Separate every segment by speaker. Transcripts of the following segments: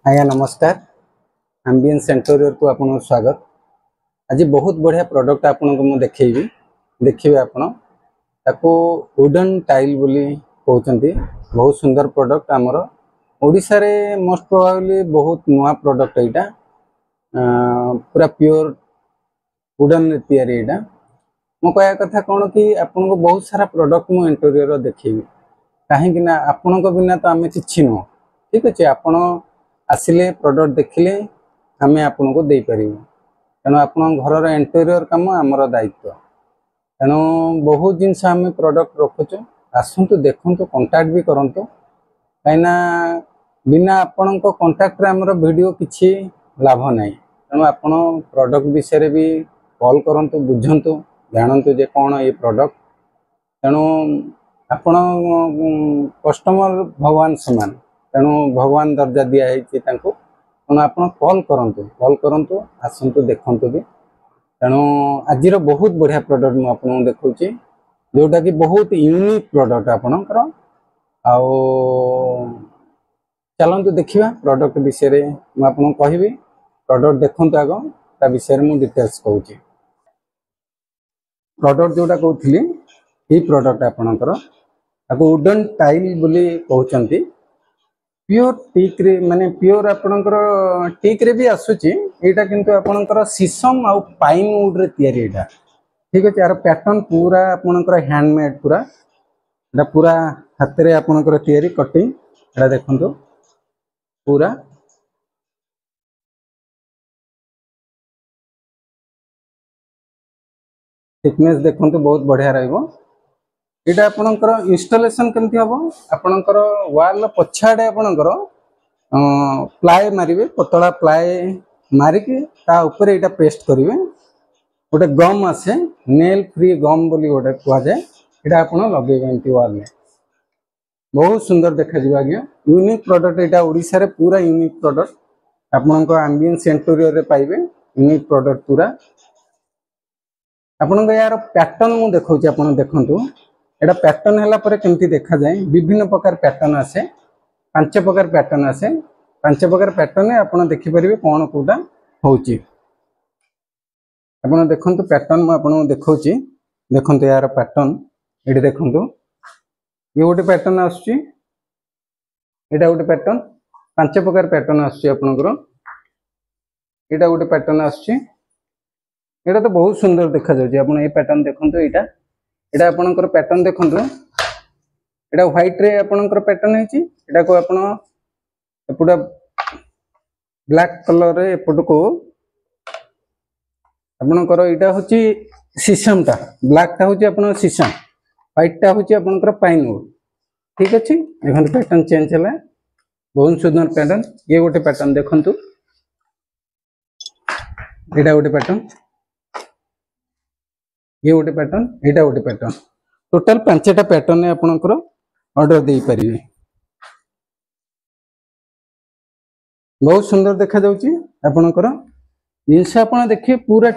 Speaker 1: आज्ञा नमस्कार। Ambience interior को आपन स्वागत। आज बहुत बढ़िया प्रोडक्ट आपन को मु देखैबी। देखिबे आपन ताको वुडन टाइल बोली कहउचंती। बहुत सुंदर प्रोडक्ट हमर ओडिसा रे मोस्ट प्रोबेबली बहुत नुआ प्रोडक्ट एटा। पूरा प्योर वुडन रे तयारी एटा। मो कहया कथा कोन कि आपन को बहुत सारा प्रोडक्ट मु इंटीरियर देखैबी। काहे कि ना आपन को बिना तो हमें किछि न। ठीक अछि आपन आसिले प्रोडक्ट देखिले हमें आपन को दे परिबो। तेणु आपन घर इंटीरियर काम आमर दायित्व। तेणु बहुत जिनस आम प्रोडक्ट रखुचु आसतु देखु कांटेक्ट भी करंतु कहीं बिना आपण कांटेक्ट रे हमर वीडियो किछि लाभ नाही। तेणु आपन प्रोडक्ट विषय भी कॉल करंतु बुझंतु जानंतु जे कोन ये प्रोडक्ट। तेणु आपण कस्टमर भगवान समान। तेणु भगवान दर्जा दिया है तेणु आप कॉल करंतु आसतु देखंतु भी। तेणु आज बहुत बढ़िया प्रोडक्ट मु आपन देखौची जोटा कि बहुत यूनिक प्रोडक्ट आपनकर। आउ चलंतु देखिबा प्रोडक्ट विषय रे मु आपन कहबी। प्रोडक्ट देखंतु आगो ता विषय रे मु डिटेल्स कहूची। प्रोडक्ट जोटा कहउथली ई प्रोडक्ट आपनकर ताको वुडन टाइल बोली कहउचंती। प्योर टीक रे माने प्योर आपनकर टीक रे भी आसुची एटा किंतु आपनकर सीसम आ पाइन वुड रे तयारी एटा। ठीक अछि यार पैटर्न पूरा आपनकर हैंडमेड पूरा एटा पूरा हाथ रे आपनकर तयारी कटिंग एटा देखंतु पूरा थिकनेस देखंतु बहुत बढ़िया रहइबो। एटा आपनकर इंस्टॉलेशन केमति हबो आपनकर वॉल पछाडे आपनकर प्लाई मारिबे पतला प्लाई मारी के ता ऊपर एटा पेस्ट करिवे। गोटे गम आसे नेल फ्री गम बोली गोटे कुआ जाय एटा आपण लगेबे एंटी वॉल में बहुत सुंदर देखा जिबा गया। यूनिक प्रोडक्ट एटा ओडिसा रे पूरा यूनिक प्रोडक्ट आपनकर एम्बियंस इंटीरियर रे पाइबे। यूनिक प्रोडक्ट पूरा आपन यार पैटर्न मु देखौची आपण देखंतु एटा पैटर्न हला परे केमती देखा जाय। विभिन्न प्रकार पैटर्न आसे 5 प्रकार पैटर्न आसे 5 प्रकार पैटर्न आपण देखि परिबे कोन कोटा होउची। आपण देखंतु पैटर्न मु आपण देखौची देखंतु यार पैटर्न एडी देखंतु ये गोटे पैटर्न आसुची एटा गोटे पैटर्न 5 प्रकार पैटर्न आसुची आपनकर एटा गोटे पैटर्न आसुची एटा तो बहुत सुंदर देखा जाउची। आपण ए पैटर्न देखंतु एटा एटा आपनकर पैटर्न देखंतु एटा व्हाइट रे आपनकर पैटर्न हेची एटा को आपण एपुडा ब्लैक कलर रे एपुड को आपनकर एटा होची सीसम टा ब्लैक टा होची आपण सीसम व्हाइट टा होची आपनकर पाइन वुड। ठीक अछि देखंतु पैटर्न चेंज हला बहुत सुंदर पैटर्न। ये गोटे पैटर्न देखंतु एटा गोटे पैटर्न ये गोटे पैटर्न एटा गोटे पैटर्न टोटल 5टा पैटर्न आपनकर ऑर्डर दे परिबे। बहुत सुंदर देखा जाउची आपनकर जिंस आपण देखिए पूरा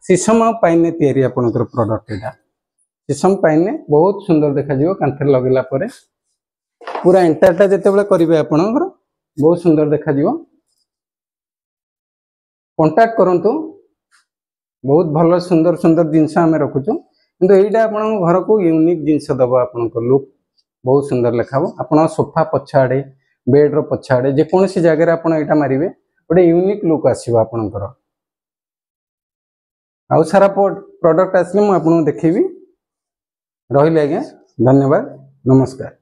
Speaker 1: सीसम आ पाइन ने तयारी आपनकर प्रोडक्ट एटा सीसम पाइन ने बहुत सुंदर देखा जिवो। कांथर लगेला परे पूरा एंटारटा जते बेले करिवे आपनकर बहुत सुंदर देखा जिवो। कांटेक्ट करंतु बहुत भल सुंदर सुंदर जिनस आम रखुचु किंतु एटा आपण घर को यूनिक जिनस दबो आपनकर लुक बहुत सुंदर लेखाबो। आपण सोफा पछाडे बेड रो पछाडे जे कोनसी जगह रे आपण एटा मारिवे गोटे यूनिक लुक आसीबो आपनकर। आउ सारा प्रोडक्ट आसले मु आपन देखिबी। रहिले आज्ञा धन्यवाद नमस्कार।